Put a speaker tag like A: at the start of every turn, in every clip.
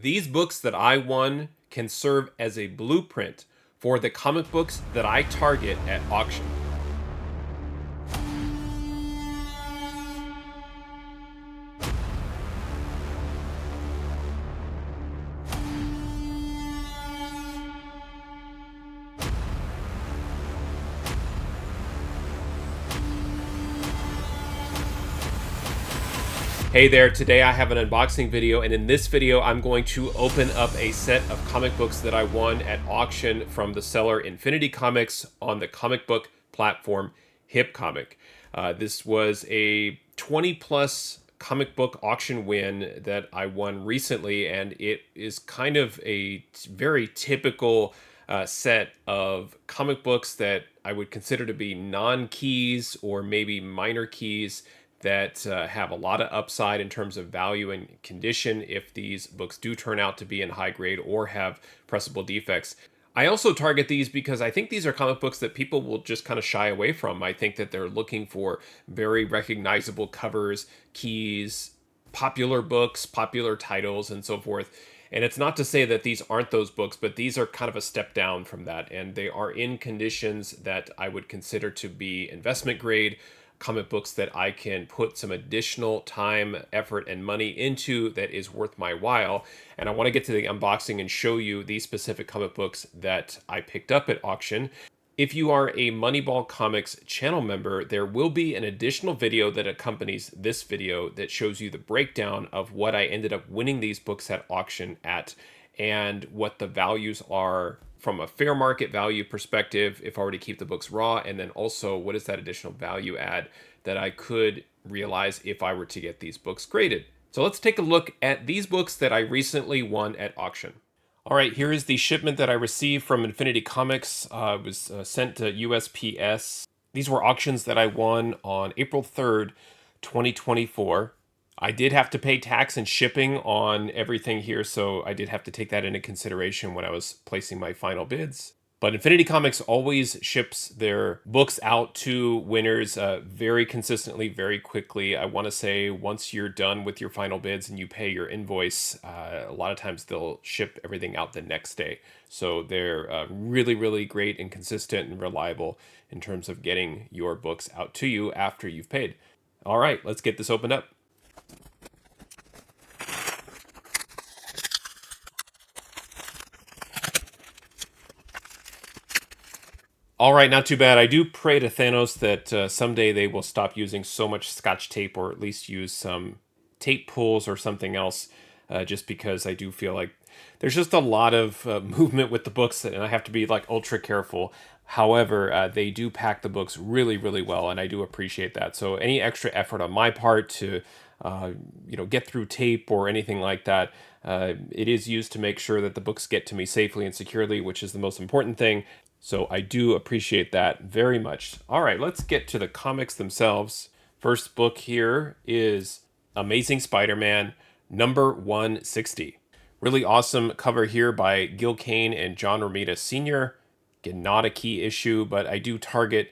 A: These books that I won can serve as a blueprint for the comic books that I target at auction. Hey there, today I have an unboxing video, and in this video I'm going to open up a set of comic books that I won at auction from the seller Infinity Comics on the comic book platform HipComic. This was a 20 plus comic book auction win that I won recently, and it is kind of a very typical set of comic books that I would consider to be non-keys or maybe minor keys that have a lot of upside in terms of value and condition if these books do turn out to be in high grade or have pressable defects. I also target these because I think these are comic books that people will just kind of shy away from. I think that they're looking for very recognizable covers, keys, popular books, popular titles, and so forth. And it's not to say that these aren't those books, but these are kind of a step down from that. And they are in conditions that I would consider to be investment grade comic books that I can put some additional time, effort, and money into that is worth my while. And I want to get to the unboxing and show you these specific comic books that I picked up at auction. If you are a Moneyball Comics channel member, there will be an additional video that accompanies this video that shows you the breakdown of what I ended up winning these books at auction at and what the values are from a fair market value perspective if I were to keep the books raw, and then also what is that additional value add that I could realize if I were to get these books graded. So let's take a look at these books that I recently won at auction. All right, here is the shipment that I received from Infinity Comics. It was sent to USPS. These were auctions that I won on April 3rd, 2024. I did have to pay tax and shipping on everything here, so I did have to take that into consideration when I was placing my final bids. But Infinity Comics always ships their books out to winners very consistently, very quickly. I want to say once you're done with your final bids and you pay your invoice, a lot of times they'll ship everything out the next day. So they're really, really great and consistent and reliable in terms of getting your books out to you after you've paid. All right, let's get this opened up. All right, not too bad. I do pray to Thanos that someday they will stop using so much Scotch tape, or at least use some tape pulls or something else, just because I do feel like there's just a lot of movement with the books, and I have to be like ultra careful. However, they do pack the books really, really well, and I do appreciate that. So any extra effort on my part to get through tape or anything like that, it is used to make sure that the books get to me safely and securely, which is the most important thing. So I do appreciate that very much. All right, let's get to the comics themselves. First book here is Amazing Spider-Man number 160. Really awesome cover here by Gil Kane and John Romita Sr. Again, not a key issue, but I do target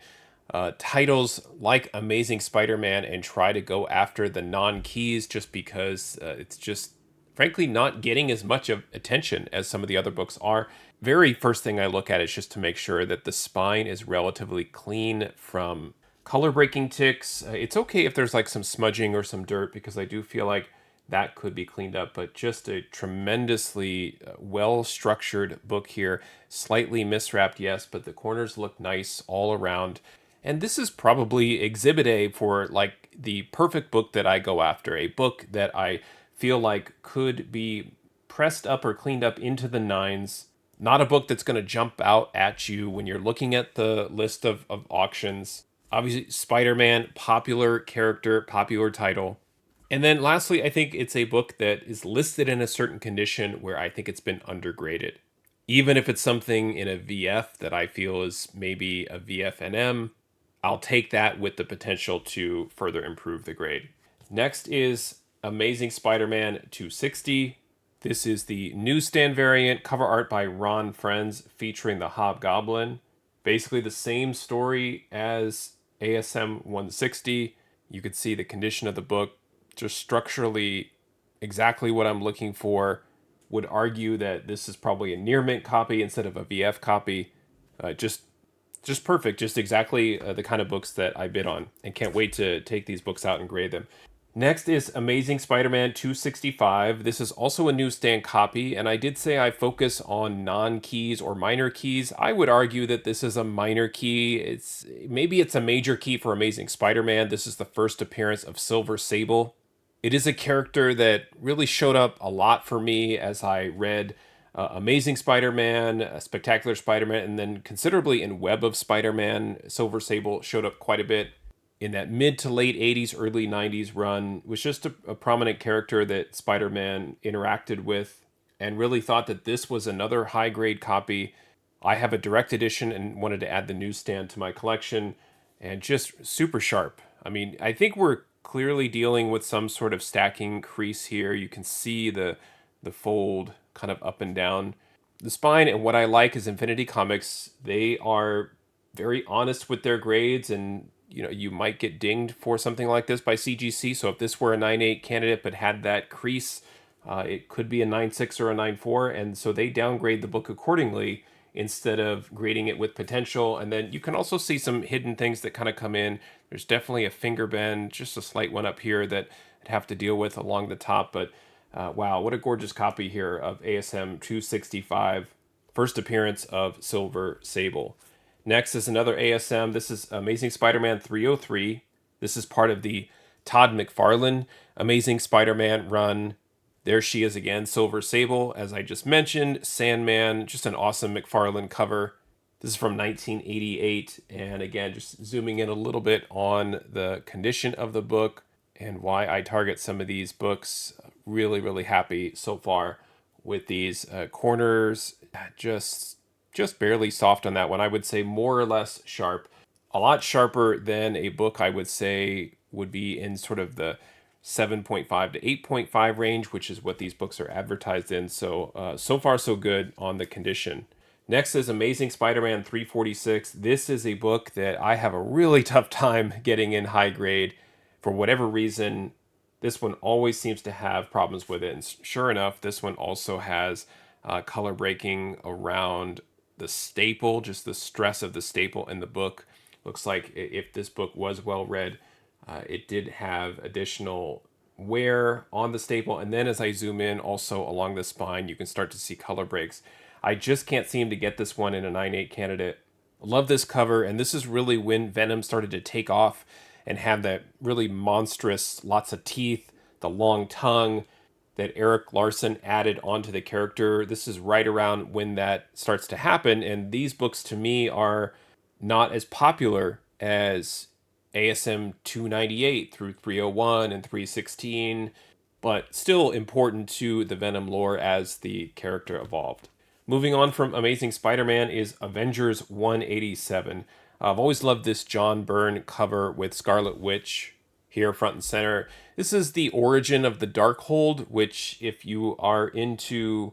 A: titles like Amazing Spider-Man and try to go after the non-keys just because it's just frankly not getting as much of attention as some of the other books are. Very first thing I look at is just to make sure that the spine is relatively clean from color breaking ticks. It's okay if there's like some smudging or some dirt, because I do feel like that could be cleaned up, but just a tremendously well-structured book here. Slightly miswrapped, yes, but the corners look nice all around. And this is probably Exhibit A for like the perfect book that I go after, a book that I feel like could be pressed up or cleaned up into the nines. Not a book that's going to jump out at you when you're looking at the list of auctions. Obviously, Spider-Man, popular character, popular title. And then lastly, I think it's a book that is listed in a certain condition where I think it's been undergraded. Even if it's something in a VF that I feel is maybe a VFNM, I'll take that with the potential to further improve the grade. Next is Amazing Spider-Man 260. This is the newsstand variant, cover art by Ron Frenz, featuring the Hobgoblin. Basically the same story as ASM 160. You could see the condition of the book, just structurally exactly what I'm looking for. would argue that this is probably a near mint copy instead of a VF copy. Just perfect, just exactly the kind of books that I bid on, and can't wait to take these books out and grade them. Next is Amazing Spider-Man 265. This is also a newsstand copy, and I did say I focus on non-keys or minor keys. I would argue that this is a minor key. Maybe it's a major key for Amazing Spider-Man. This is the first appearance of Silver Sable. It is a character that really showed up a lot for me as I read Amazing Spider-Man, Spectacular Spider-Man, and then considerably in Web of Spider-Man. Silver Sable showed up quite a bit in that mid to late 80s, early 90s run. Was just a prominent character that Spider-Man interacted with, and really thought that this was another high-grade copy. I have a direct edition and wanted to add the newsstand to my collection, and just super sharp. I mean, I think we're clearly dealing with some sort of stacking crease here. You can see the fold kind of up and down the spine. And what I like is Infinity Comics, they are very honest with their grades, and you might get dinged for something like this by CGC. So if this were a 9.8 candidate but had that crease, it could be a 9.6 or a 9.4, and so they downgrade the book accordingly instead of grading it with potential. And then you can also see some hidden things that kind of come in. There's definitely a finger bend, just a slight one up here that I'd have to deal with along the top. But wow, what a gorgeous copy here of ASM 265, first appearance of Silver Sable. Next is another ASM. This is Amazing Spider-Man 303. This is part of the Todd McFarlane Amazing Spider-Man run. There she is again, Silver Sable, as I just mentioned. Sandman, just an awesome McFarlane cover. This is from 1988. And again, just zooming in a little bit on the condition of the book and why I target some of these books. Really, really happy so far with these corners. Just barely soft on that one. I would say more or less sharp. A lot sharper than a book I would say would be in sort of the 7.5 to 8.5 range, which is what these books are advertised in. So far so good on the condition. Next is Amazing Spider-Man 346. This is a book that I have a really tough time getting in high grade. For whatever reason, this one always seems to have problems with it. And sure enough, this one also has color breaking around the staple, just the stress of the staple in the book. Looks like if this book was well read, it did have additional wear on the staple. And then as I zoom in also along the spine, you can start to see color breaks. I just can't seem to get this one in a 9.8 candidate. Love this cover, and this is really when Venom started to take off and have that really monstrous, lots of teeth, the long tongue that Eric Larson added onto the character. This is right around when that starts to happen, and these books to me are not as popular as ASM 298 through 301 and 316, but still important to the Venom lore as the character evolved. Moving on from Amazing Spider-Man is Avengers 187. I've always loved this John Byrne cover with Scarlet Witch here front and center. This is the origin of the Darkhold, which if you are into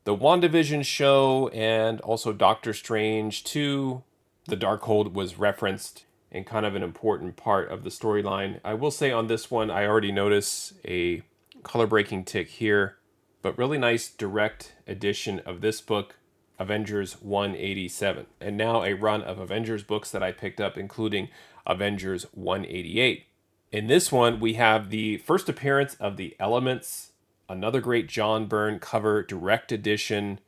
A: the WandaVision show and also Doctor Strange 2, the Darkhold was referenced in kind of an important part of the storyline. I will say on this one, I already notice a color breaking tick here, but really nice direct edition of this book, Avengers 187. And now a run of Avengers books that I picked up, including Avengers 188. In this one, we have the first appearance of the Elements, another great John Byrne cover, direct edition,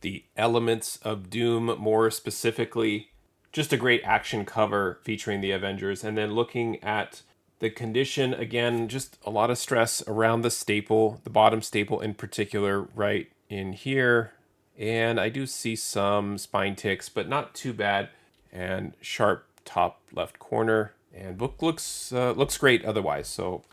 A: the Elements of Doom more specifically. Just a great action cover featuring the Avengers. And then looking at the condition, again, just a lot of stress around the staple, the bottom staple in particular, right in here. And I do see some spine ticks, but not too bad. And sharp top left corner. And book looks great otherwise. So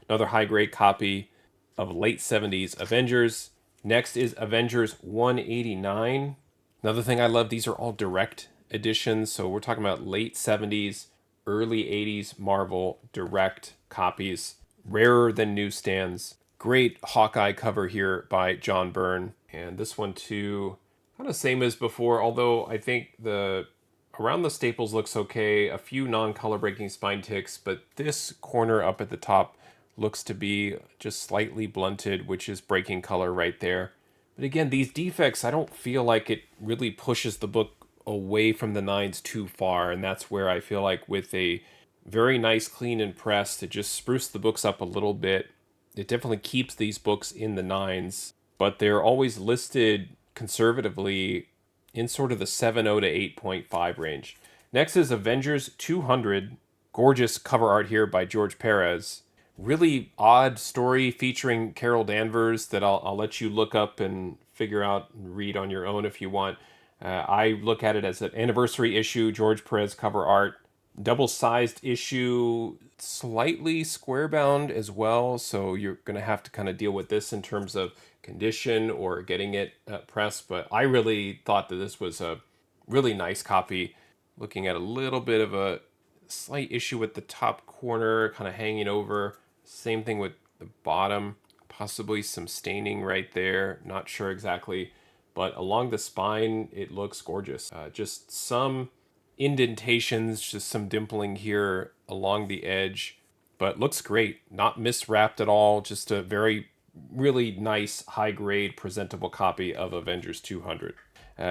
A: another high grade copy of late 70s Avengers. Next is Avengers 189. Another thing I love, these are all direct editions. So we're talking about late 70s, early 80s Marvel direct copies. Rarer than newsstands. Great Hawkeye cover here by John Byrne. And this one too, kind of same as before, although I think around the staples looks okay. A few non-color breaking spine ticks, but this corner up at the top looks to be just slightly blunted, which is breaking color right there. But again, these defects, I don't feel like it really pushes the book away from the nines too far. And that's where I feel like with a very nice, clean and press to just spruce the books up a little bit, it definitely keeps these books in the nines. But they're always listed conservatively in sort of the 7.0 to 8.5 range. Next is Avengers 200. Gorgeous cover art here by George Perez. Really odd story featuring Carol Danvers that I'll let you look up and figure out and read on your own if you want. I look at it as an anniversary issue, George Perez cover art. Double-sized issue, slightly square-bound as well, so you're going to have to kind of deal with this in terms of condition or getting it pressed, but I really thought that this was a really nice copy. Looking at a little bit of a slight issue with the top corner kind of hanging over. Same thing with the bottom, possibly some staining right there, not sure exactly, but along the spine it looks gorgeous. Just some indentations, just some dimpling here along the edge, but looks great. Not miswrapped at all, just a very really nice high grade presentable copy of Avengers 200.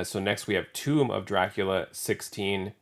A: So next we have Tomb of Dracula 16.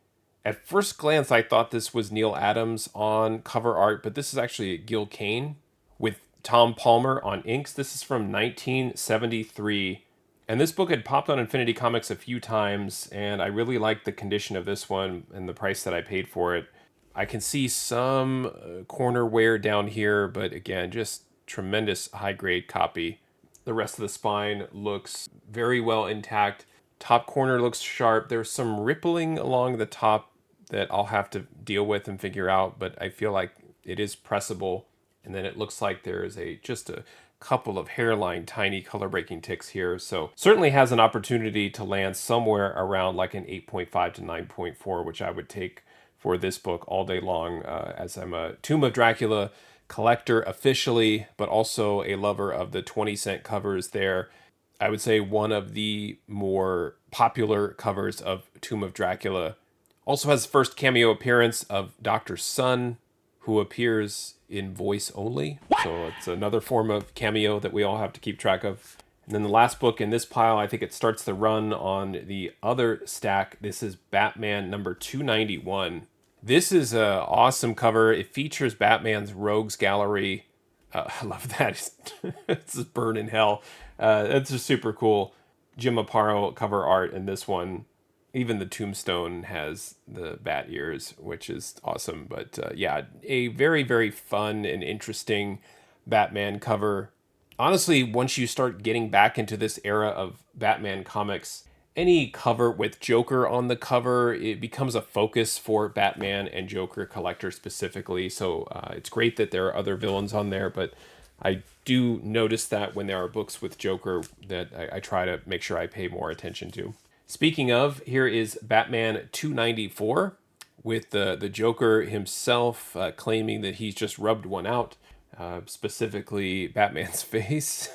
A: At first glance, I thought this was Neil Adams on cover art, but this is actually Gil Kane with Tom Palmer on inks. This is from 1973. And this book had popped on Infinity Comics a few times, and I really liked the condition of this one and the price that I paid for it. I can see some corner wear down here, but again, just tremendous high-grade copy. The rest of the spine looks very well intact. Top corner looks sharp. There's some rippling along the top that I'll have to deal with and figure out, but I feel like it is pressable. And then it looks like there is just a couple of hairline tiny color breaking ticks here, so certainly has an opportunity to land somewhere around like an 8.5 to 9.4, which I would take for this book all day long, as I'm a Tomb of Dracula collector officially, but also a lover of the 20-cent covers there. I would say one of the more popular covers of Tomb of Dracula. Also has the first cameo appearance of Dr. Sun, who appears in voice only. So it's another form of cameo that we all have to keep track of. And then the last book in this pile, I think it starts the run on the other stack. This is Batman number 291. This is an awesome cover. It features Batman's Rogues Gallery. I love that. It's just burn in hell. It's just super cool. Jim Aparo cover art in this one. Even the tombstone has the bat ears, which is awesome. But yeah, a very, very fun and interesting Batman cover. Honestly, once you start getting back into this era of Batman comics, any cover with Joker on the cover, it becomes a focus for Batman and Joker collectors specifically. So it's great that there are other villains on there, but I do notice that when there are books with Joker that I try to make sure I pay more attention to. Speaking of, here is Batman 294 with the Joker himself claiming that he's just rubbed one out, specifically Batman's face.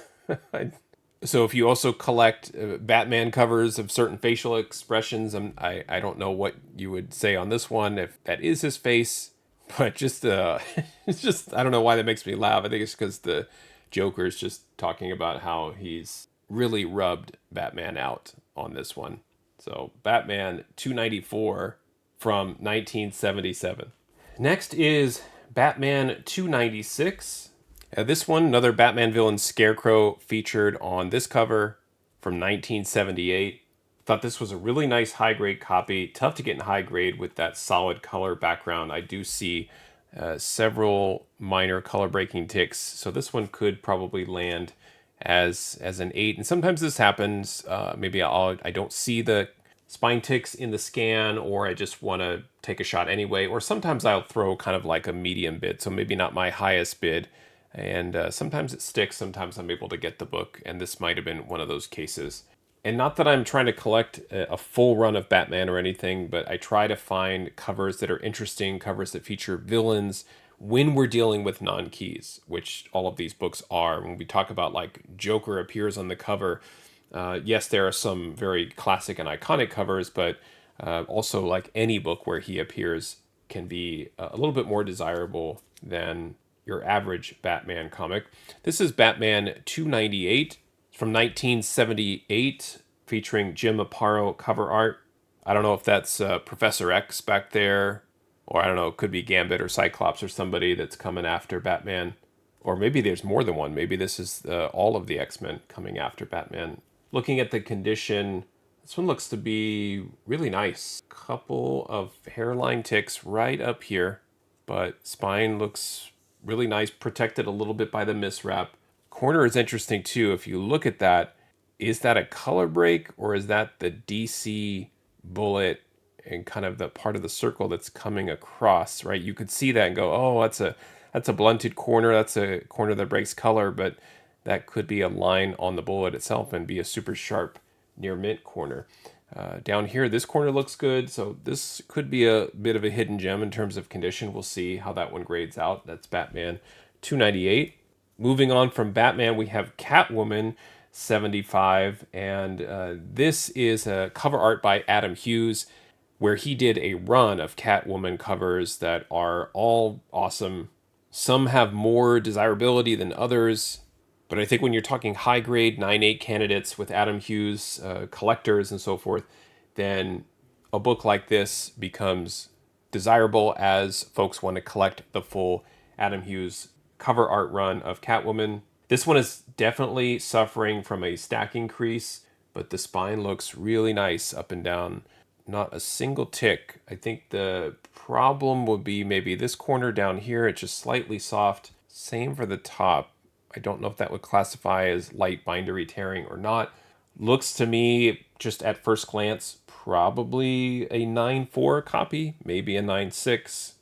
A: So if you also collect Batman covers of certain facial expressions, I don't know what you would say on this one, if that is his face, but just, it's just, I don't know why that makes me laugh. I think it's because the Joker's just talking about how he's really rubbed Batman out on this one. So Batman 294 from 1977. Next is Batman 296. This one, another Batman villain, Scarecrow, featured on this cover from 1978. Thought this was a really nice high-grade copy. Tough to get in high grade with that solid color background. I do see several minor color breaking ticks, so this one could probably land as an 8. And sometimes this happens. Maybe I don't see the spine ticks in the scan, or I just want to take a shot anyway. Or sometimes I'll throw kind of like a medium bid, so maybe not my highest bid. And sometimes it sticks, sometimes I'm able to get the book, and this might have been one of those cases. And not that I'm trying to collect a full run of Batman or anything, but I try to find covers that are interesting, covers that feature villains when we're dealing with non-keys, which all of these books are. When we talk about like Joker appears on the cover, yes, there are some very classic and iconic covers, but also like any book where he appears can be a little bit more desirable than your average Batman comic. This is Batman 298. It's from 1978, featuring Jim Aparo cover art. I don't know if that's Professor X back there, or I don't know, it could be Gambit or Cyclops or somebody that's coming after Batman. Or maybe there's more than one. Maybe this is all of the X-Men coming after Batman. Looking at the condition, this one looks to be really nice. Couple of hairline ticks right up here, but spine looks really nice, protected a little bit by the miswrap. Corner is interesting too. If you look at that, is that a color break or is that the DC bullet and kind of the part of the circle that's coming across, right? You could see that and go, oh, that's a blunted corner. That's a corner that breaks color, but that could be a line on the bullet itself and be a super sharp near mint corner. Down here, this corner looks good, so this could be a bit of a hidden gem in terms of condition. We'll see how that one grades out. That's Batman 298. Moving on from Batman, we have Catwoman 75, and this is a cover art by Adam Hughes, where he did a run of Catwoman covers that are all awesome. Some have more desirability than others, but I think when you're talking high grade 9.8 candidates with Adam Hughes, collectors and so forth, then a book like this becomes desirable as folks want to collect the full Adam Hughes cover art run of Catwoman. This one is definitely suffering from a stacking crease, but the spine looks really nice up and down. Not a single tick. I think the problem would be maybe this corner down here. It's just slightly soft. Same for the top. I don't know if that would classify as light bindery tearing or not. Looks to me, just at first glance, probably a 9.4 copy, maybe a 9.6.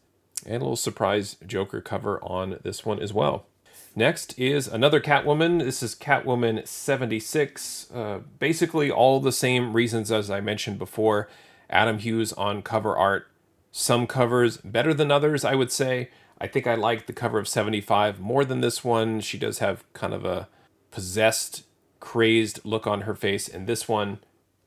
A: And a little surprise Joker cover on this one as well. Next is another Catwoman. This is Catwoman 76. Basically all the same reasons as I mentioned before. Adam Hughes on cover art. Some covers better than others, I would say. I think I like the cover of 75 more than this one. She does have kind of a possessed, crazed look on her face in this one,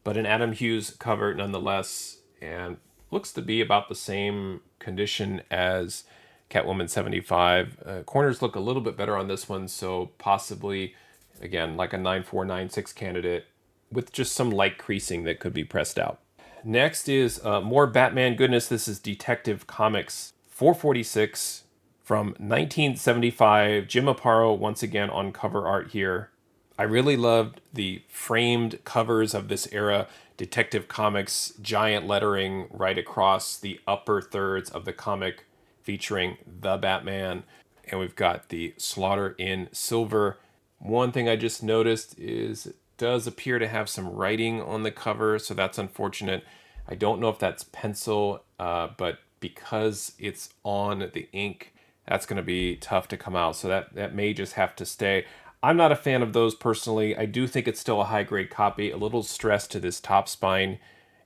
A: but an Adam Hughes cover nonetheless, and looks to be about the same condition as Catwoman 75. Corners look a little bit better on this one, so possibly, again, like a 9.4, 9.6 candidate with just some light creasing that could be pressed out. Next is more Batman goodness. This is Detective Comics 446 from 1975. Jim Aparo once again on cover art here. I really loved the framed covers of this era. Detective Comics, giant lettering right across the upper thirds of the comic featuring the Batman. And we've got the slaughter in silver. One thing I just noticed is it does appear to have some writing on the cover, so that's unfortunate. I don't know if that's pencil, but because it's on the ink, that's going to be tough to come out. So that may just have to stay. I'm not a fan of those personally. I do think it's still a high-grade copy. A little stress to this top spine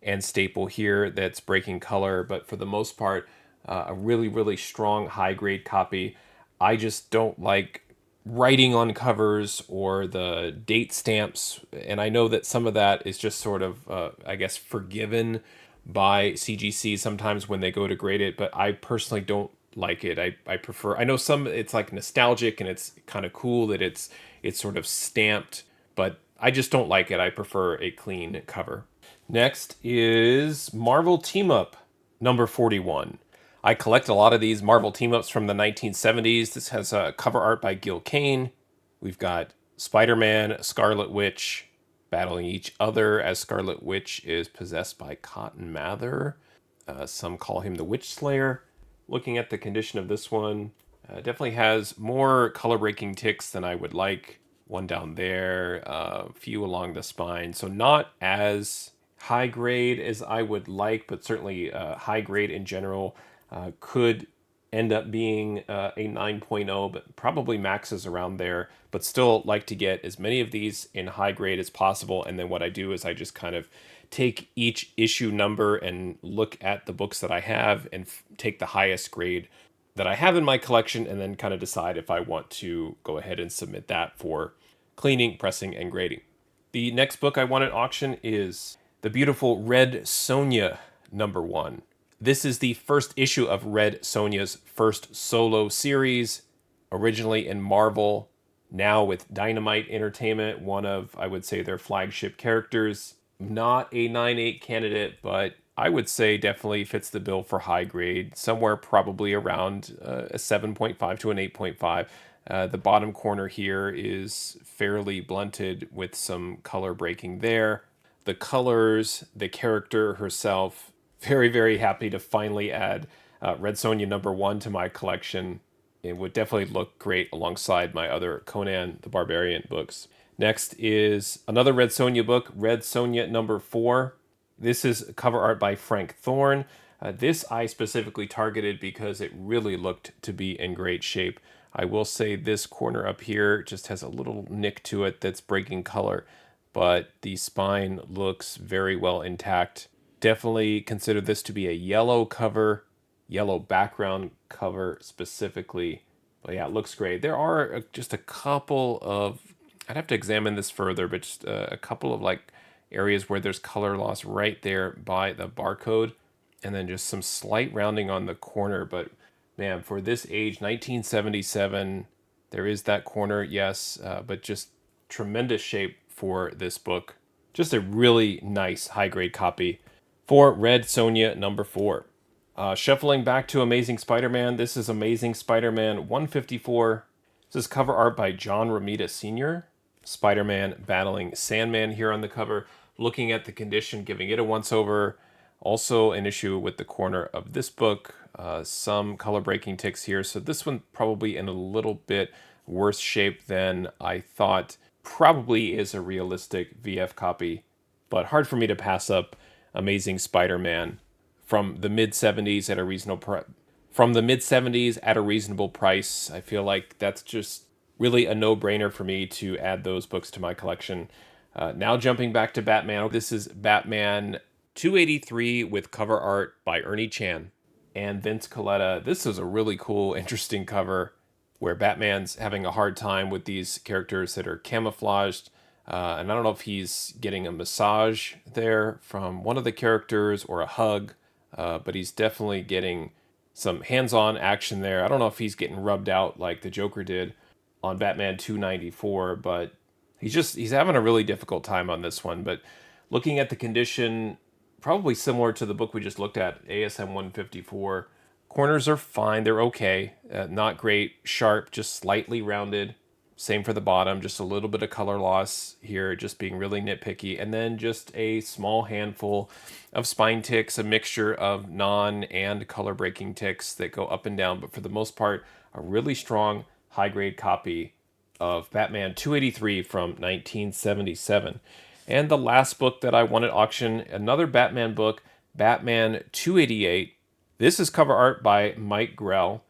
A: and staple here that's breaking color, but for the most part, a really, really strong high-grade copy. I just don't like writing on covers or the date stamps, and I know that some of that is just sort of, I guess, forgiven by CGC sometimes when they go to grade it, but I personally don't like it. I prefer, I know some, it's like nostalgic and it's kind of cool that it's sort of stamped, but I just don't like it. I prefer a clean cover. Next is Marvel Team Up number 41. I collect a lot of these Marvel team-ups from the 1970s. This has a cover art by Gil Kane. We've got Spider-Man, Scarlet Witch battling each other as Scarlet Witch is possessed by Cotton Mather. Some call him the Witch Slayer. Looking at the condition of this one, definitely has more color-breaking ticks than I would like. One down there, a few along the spine. So not as high grade as I would like, but certainly high grade in general. Could end up being a 9.0, but probably maxes around there, but still like to get as many of these in high grade as possible. And then what I do is I just kind of take each issue number and look at the books that I have and take the highest grade that I have in my collection and then kind of decide if I want to go ahead and submit that for cleaning, pressing, and grading. The next book I want at auction is the beautiful Red Sonja number 1. This is the first issue of Red Sonja's first solo series, originally in Marvel. now with Dynamite Entertainment, one of, I would say, their flagship characters. Not a 9.8 candidate, but I would say definitely fits the bill for high grade, somewhere probably around a 7.5 to an 8.5. The bottom corner here is fairly blunted with some color breaking there. The colors, the character herself, very, very happy to finally add Red Sonja #1 to my collection. It would definitely look great alongside my other Conan the Barbarian books. Next is another Red Sonja book, Red Sonja #4. This is cover art by Frank Thorne. This I specifically targeted because it really looked to be in great shape. I will say this corner up here just has a little nick to it that's breaking color, but the spine looks very well intact. Definitely consider this to be a yellow cover, yellow background cover specifically. But yeah, it looks great. There are just a couple of, I'd have to examine this further, but just a couple of like areas where there's color loss right there by the barcode, and then just some slight rounding on the corner. But man, for this age, 1977, there is that corner, yes, but just tremendous shape for this book. Just a really nice high grade copy for Red Sonja #4. Shuffling back to Amazing Spider-Man, this is Amazing Spider-Man 154. This is cover art by John Romita Sr. Spider-Man battling Sandman here on the cover. Looking at the condition, giving it a once-over. Also an issue with the corner of this book. Some color breaking ticks here. So this one probably in a little bit worse shape than I thought. Probably is a realistic VF copy, but hard for me to pass up Amazing Spider-Man from the mid 70s at a reasonable price. I feel like that's just really a no-brainer for me to add those books to my collection. Now jumping back to Batman, this is Batman 283 with cover art by Ernie Chan and Vince Colletta. This is a really cool, interesting cover where Batman's having a hard time with these characters that are camouflaged. And I don't know if he's getting a massage there from one of the characters or a hug, but he's definitely getting some hands-on action there. I don't know if he's getting rubbed out like the Joker did on Batman 294, but he's having a really difficult time on this one. But looking at the condition, probably similar to the book we just looked at, ASM 154. Corners are fine, they're okay. Not great, sharp, just slightly rounded. Same for the bottom, just a little bit of color loss here, just being really nitpicky. And then just a small handful of spine ticks, a mixture of non and color breaking ticks that go up and down. But for the most part, a really strong high grade copy of Batman 283 from 1977. And the last book that I won at auction, another Batman book, Batman 288. This is cover art by Mike Grell.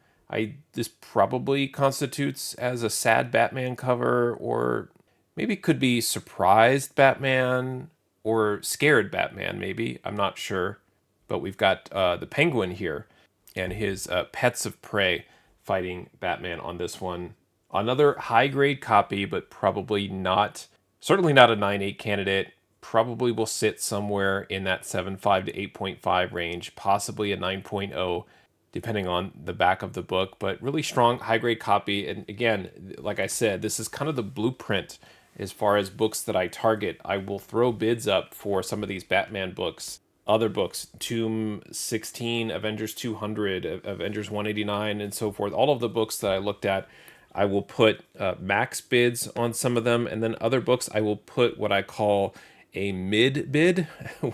A: This probably constitutes as a sad Batman cover, or maybe could be surprised Batman or scared Batman, maybe. I'm not sure. But we've got the Penguin here and his pets of prey fighting Batman on this one. Another high-grade copy, but probably not, certainly not a 9.8 candidate. Probably will sit somewhere in that 7.5 to 8.5 range, possibly a 9.0, depending on the back of the book, but really strong high-grade copy. And again, like I said, this is kind of the blueprint as far as books that I target. I will throw bids up for some of these Batman books, other books, Tomb 16, Avengers 200, Avengers 189, and so forth. All of the books that I looked at, I will put max bids on some of them, and then other books I will put what I call a mid bid,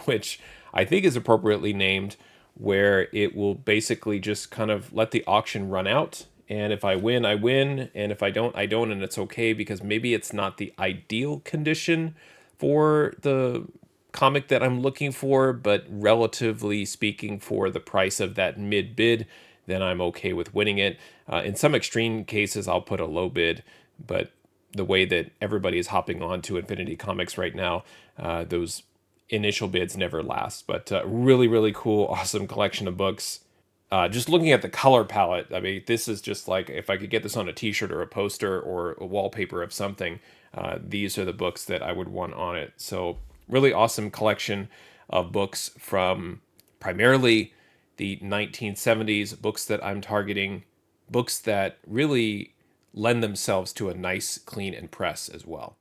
A: which I think is appropriately named, where it will basically just kind of let the auction run out. And if I win, I win. And if I don't, I don't. And it's okay, because maybe it's not the ideal condition for the comic that I'm looking for, but relatively speaking, for the price of that mid bid, then I'm okay with winning it. In some extreme cases, I'll put a low bid, but the way that everybody is hopping on to Infinity Comics right now, those initial bids never last. But really, really cool, awesome collection of books. Just looking at the color palette, I mean, this is just like, if I could get this on a t-shirt or a poster or a wallpaper of something, these are the books that I would want on it. So really awesome collection of books from primarily the 1970s, books that I'm targeting, books that really lend themselves to a nice, clean, and press as well.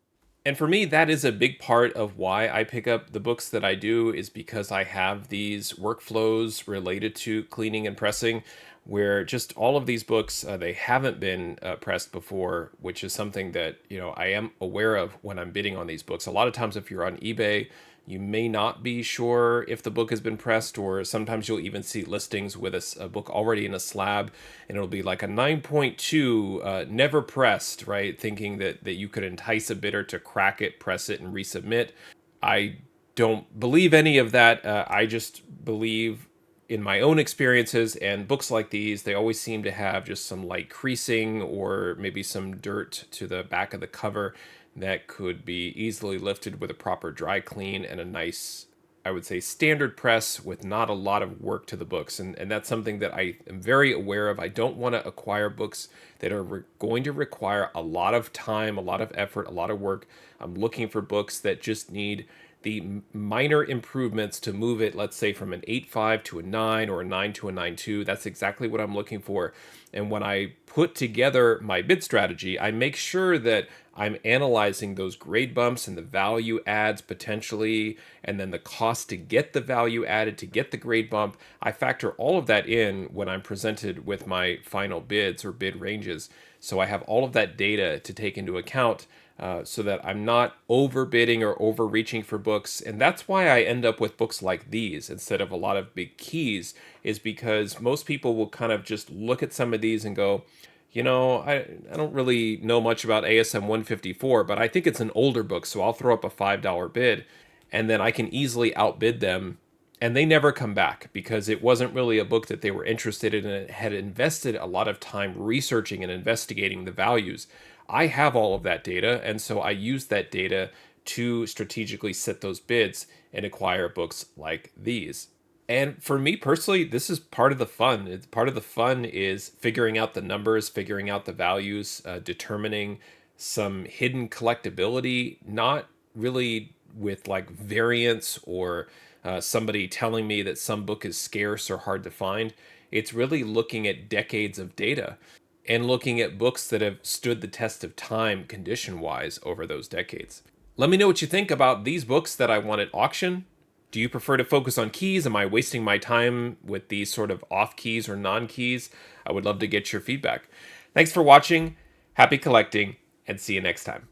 A: And for me, that is a big part of why I pick up the books that I do, is because I have these workflows related to cleaning and pressing, where just all of these books, they haven't been pressed before, which is something that, I am aware of when I'm bidding on these books. A lot of times if you're on eBay, you may not be sure if the book has been pressed, or sometimes you'll even see listings with a book already in a slab, and it'll be like a 9.2, never pressed, right? Thinking that you could entice a bidder to crack it, press it, and resubmit. I don't believe any of that. I just believe in my own experiences, and books like these, they always seem to have just some light creasing or maybe some dirt to the back of the cover that could be easily lifted with a proper dry clean and a nice, I would say, standard press with not a lot of work to the books. And that's something that I am very aware of. I don't want to acquire books that are going to require a lot of time, a lot of effort, a lot of work. I'm looking for books that just need the minor improvements to move it, let's say, from an 8.5 to a 9, or a 9 to a 9.2. That's exactly what I'm looking for. And when I put together my bid strategy, I make sure that I'm analyzing those grade bumps and the value adds potentially, and then the cost to get the value added, to get the grade bump. I factor all of that in when I'm presented with my final bids or bid ranges. So I have all of that data to take into account, so that I'm not overbidding or overreaching for books. And that's why I end up with books like these instead of a lot of big keys, is because most people will kind of just look at some of these and go, I don't really know much about ASM 154, but I think it's an older book, so I'll throw up a $5 bid, and then I can easily outbid them. And they never come back because it wasn't really a book that they were interested in, and it had invested a lot of time researching and investigating the values. I have all of that data, and so I use that data to strategically set those bids and acquire books like these. And for me personally, this is part of the fun. It's part of the fun is figuring out the numbers, figuring out the values, determining some hidden collectability, not really with like variance or somebody telling me that some book is scarce or hard to find. It's really looking at decades of data and looking at books that have stood the test of time condition-wise over those decades. Let me know what you think about these books that I want at auction. Do you prefer to focus on keys? Am I wasting my time with these sort of off keys or non-keys? I would love to get your feedback. Thanks for watching. Happy collecting, and see you next time.